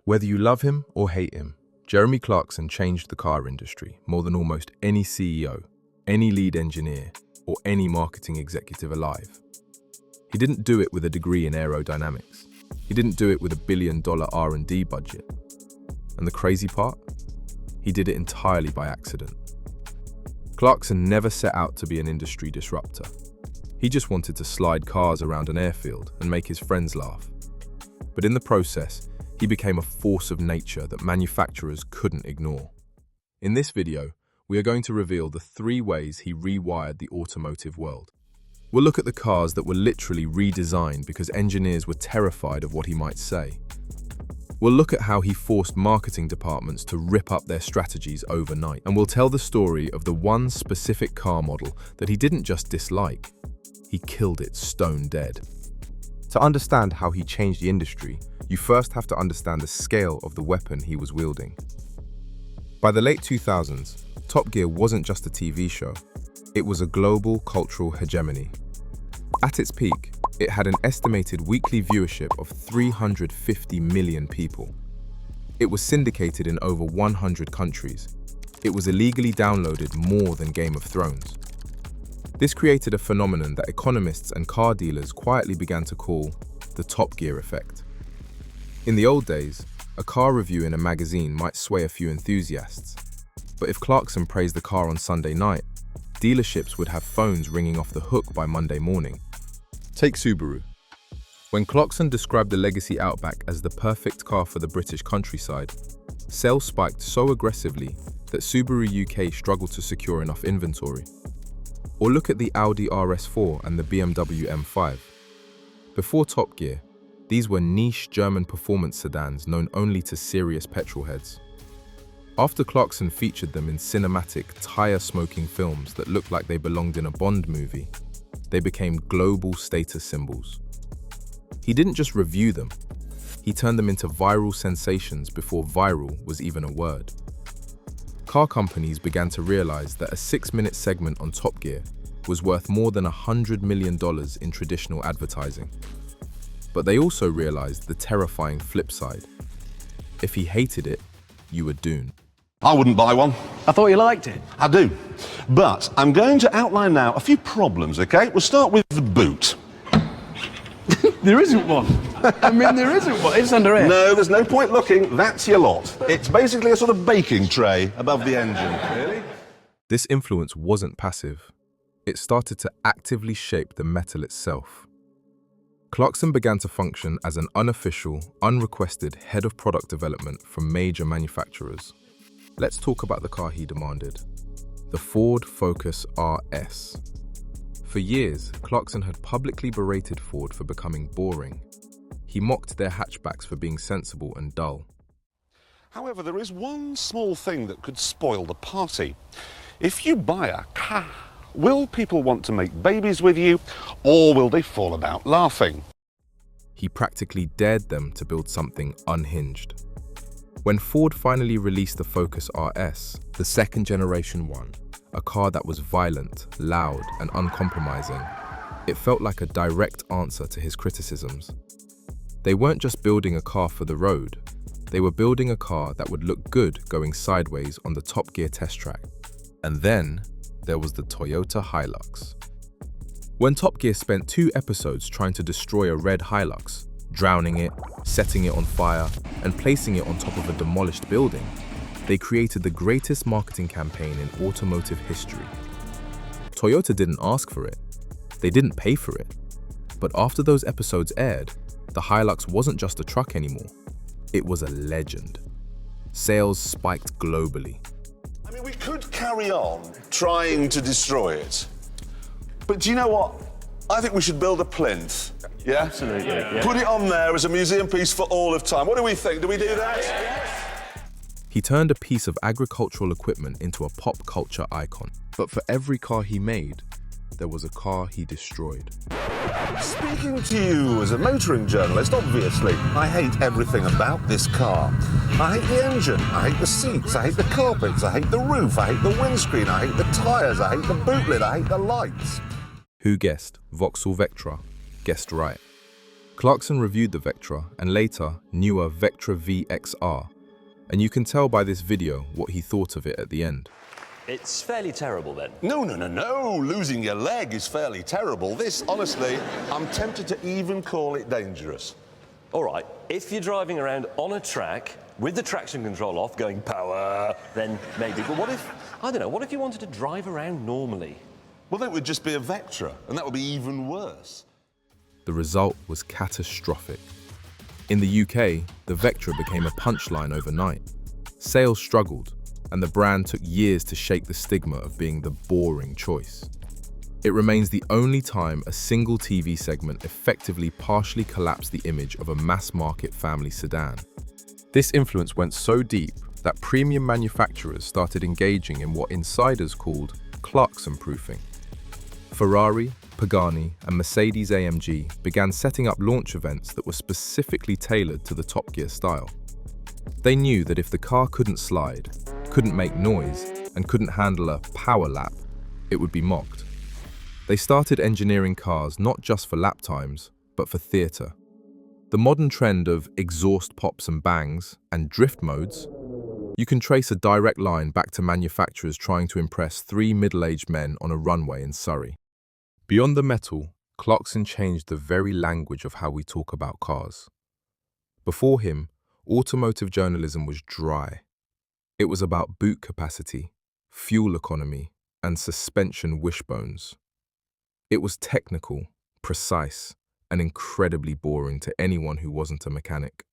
Whether you love him or hate him, Jeremy Clarkson changed the car industry more than almost any CEO, any lead engineer, or any marketing executive alive. He didn't do it with a degree in aerodynamics. He didn't do it with $1 billion R&D budget. And the crazy part? He did it entirely by accident. Clarkson never set out to be an industry disruptor. He just wanted to slide cars around an airfield and make his friends laugh. But in the process, he became a force of nature that manufacturers couldn't ignore. In this video, we are going to reveal the 3 ways he rewired the automotive world. We'll look at the cars that were literally redesigned because engineers were terrified of what he might say. We'll look at how he forced marketing departments to rip up their strategies overnight. And we'll tell the story of the one specific car model that he didn't just dislike, he killed it stone dead. To understand how he changed the industry, you first have to understand the scale of the weapon he was wielding. By the late 2000s, Top Gear wasn't just a TV show, it was a global cultural hegemony. At its peak, it had an estimated weekly viewership of 350 million people. It was syndicated in over 100 countries. It was illegally downloaded more than Game of Thrones. This created a phenomenon that economists and car dealers quietly began to call the Top Gear effect. In the old days, a car review in a magazine might sway a few enthusiasts. But if Clarkson praised the car on Sunday night, dealerships would have phones ringing off the hook by Monday morning. Take Subaru. When Clarkson described the Legacy Outback as the perfect car for the British countryside, sales spiked so aggressively that Subaru UK struggled to secure enough inventory. Or look at the Audi RS4 and the BMW M5. Before Top Gear, these were niche German performance sedans known only to serious petrolheads. After Clarkson featured them in cinematic, tire-smoking films that looked like they belonged in a Bond movie, they became global status symbols. He didn't just review them, he turned them into viral sensations before viral was even a word. Car companies began to realize that a 6-minute segment on Top Gear was worth more than $100 million in traditional advertising. But they also realized the terrifying flip side. If he hated it, you were doomed. I wouldn't buy one. I thought you liked it. I do. But I'm going to outline now a few problems, okay? We'll start with the boot. There isn't one. I mean, there isn't one. It's under air. No, there's no point looking. That's your lot. It's basically a sort of baking tray above the engine. Really? This influence wasn't passive. It started to actively shape the metal itself. Clarkson began to function as an unofficial, unrequested head of product development for major manufacturers. Let's talk about the car he demanded, the Ford Focus RS. For years, Clarkson had publicly berated Ford for becoming boring. He mocked their hatchbacks for being sensible and dull. However, there is one small thing that could spoil the party. If you buy a car, will people want to make babies with you, or will they fall about laughing? He practically dared them to build something unhinged. When Ford finally released the Focus RS, the second generation one, a car that was violent, loud, and uncompromising, it felt like a direct answer to his criticisms. They weren't just building a car for the road, they were building a car that would look good going sideways on the Top Gear test track. And then, there was the Toyota Hilux. When Top Gear spent 2 episodes trying to destroy a red Hilux, drowning it, setting it on fire, and placing it on top of a demolished building, they created the greatest marketing campaign in automotive history. Toyota didn't ask for it. They didn't pay for it. But after those episodes aired, the Hilux wasn't just a truck anymore. It was a legend. Sales spiked globally. I mean, we could carry on trying to destroy it. But do you know what? I think we should build a plinth. Yeah? Absolutely. Yeah. Put it on there as a museum piece for all of time. What do we think? Do we do that? He turned a piece of agricultural equipment into a pop culture icon. But for every car he made, there was a car he destroyed. Speaking to you as a motoring journalist, obviously, I hate everything about this car. I hate the engine, I hate the seats, I hate the carpets, I hate the roof, I hate the windscreen, I hate the tyres, I hate the boot lid, I hate the lights. Who guessed? Vauxhall Vectra guessed right. Clarkson reviewed the Vectra and later newer Vectra VXR, and you can tell by this video what he thought of it at the end. It's fairly terrible then. No. Losing your leg is fairly terrible. This, honestly, I'm tempted to even call it dangerous. All right, if you're driving around on a track with the traction control off, going power, then maybe. But what if, I don't know, what if you wanted to drive around normally? Well, that would just be a Vectra, and that would be even worse. The result was catastrophic. In the UK, the Vectra became a punchline overnight. Sales struggled, and the brand took years to shake the stigma of being the boring choice. It remains the only time a single TV segment effectively partially collapsed the image of a mass-market family sedan. This influence went so deep that premium manufacturers started engaging in what insiders called Clarkson-Proofing. Ferrari, Pagani, and Mercedes-AMG began setting up launch events that were specifically tailored to the Top Gear style. They knew that if the car couldn't slide, couldn't make noise, and couldn't handle a power lap, it would be mocked. They started engineering cars not just for lap times, but for theatre. The modern trend of exhaust pops and bangs and drift modes, you can trace a direct line back to manufacturers trying to impress three middle-aged men on a runway in Surrey. Beyond the metal, Clarkson changed the very language of how we talk about cars. Before him, automotive journalism was dry. It was about boot capacity, fuel economy, and suspension wishbones. It was technical, precise, and incredibly boring to anyone who wasn't a mechanic.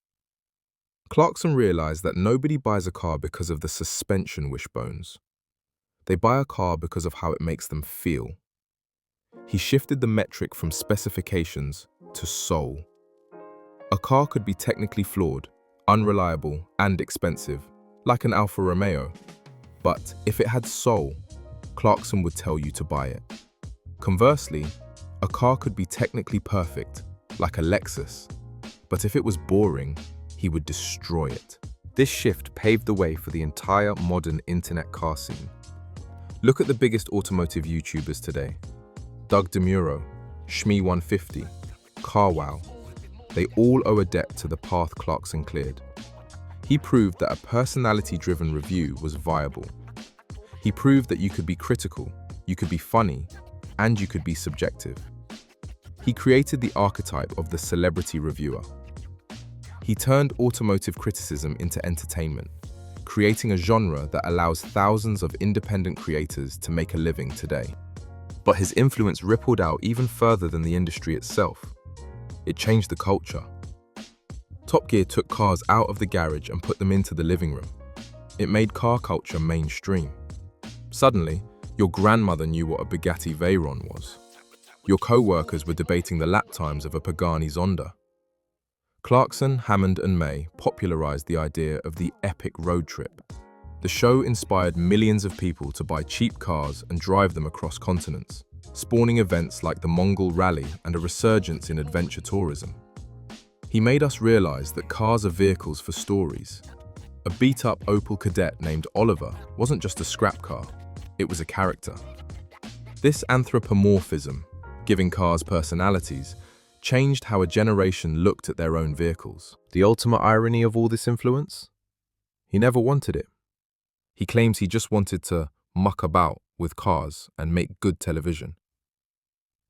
Clarkson realized that nobody buys a car because of the suspension wishbones. They buy a car because of how it makes them feel. He shifted the metric from specifications to soul. A car could be technically flawed, unreliable, and expensive, like an Alfa Romeo. But if it had soul, Clarkson would tell you to buy it. Conversely, a car could be technically perfect, like a Lexus, but if it was boring, he would destroy it. This shift paved the way for the entire modern internet car scene. Look at the biggest automotive YouTubers today. Doug DeMuro, Shmee150, Carwow. They all owe a debt to the path Clarkson cleared. He proved that a personality-driven review was viable. He proved that you could be critical, you could be funny, and you could be subjective. He created the archetype of the celebrity reviewer. He turned automotive criticism into entertainment, creating a genre that allows thousands of independent creators to make a living today. But his influence rippled out even further than the industry itself. It changed the culture. Top Gear took cars out of the garage and put them into the living room. It made car culture mainstream. Suddenly, your grandmother knew what a Bugatti Veyron was. Your co-workers were debating the lap times of a Pagani Zonda. Clarkson, Hammond and May popularized the idea of the epic road trip. The show inspired millions of people to buy cheap cars and drive them across continents, spawning events like the Mongol Rally and a resurgence in adventure tourism. He made us realize that cars are vehicles for stories. A beat-up Opel Kadett named Oliver wasn't just a scrap car, it was a character. This anthropomorphism, giving cars personalities, changed how a generation looked at their own vehicles. The ultimate irony of all this influence? He never wanted it. He claims he just wanted to muck about with cars and make good television.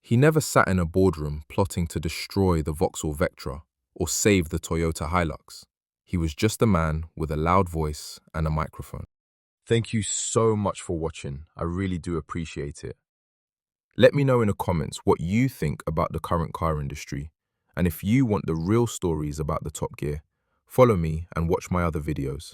He never sat in a boardroom plotting to destroy the Vauxhall Vectra or save the Toyota Hilux. He was just a man with a loud voice and a microphone. Thank you so much for watching. I really do appreciate it. Let me know in the comments what you think about the current car industry, and if you want the real stories about the Top Gear, follow me and watch my other videos.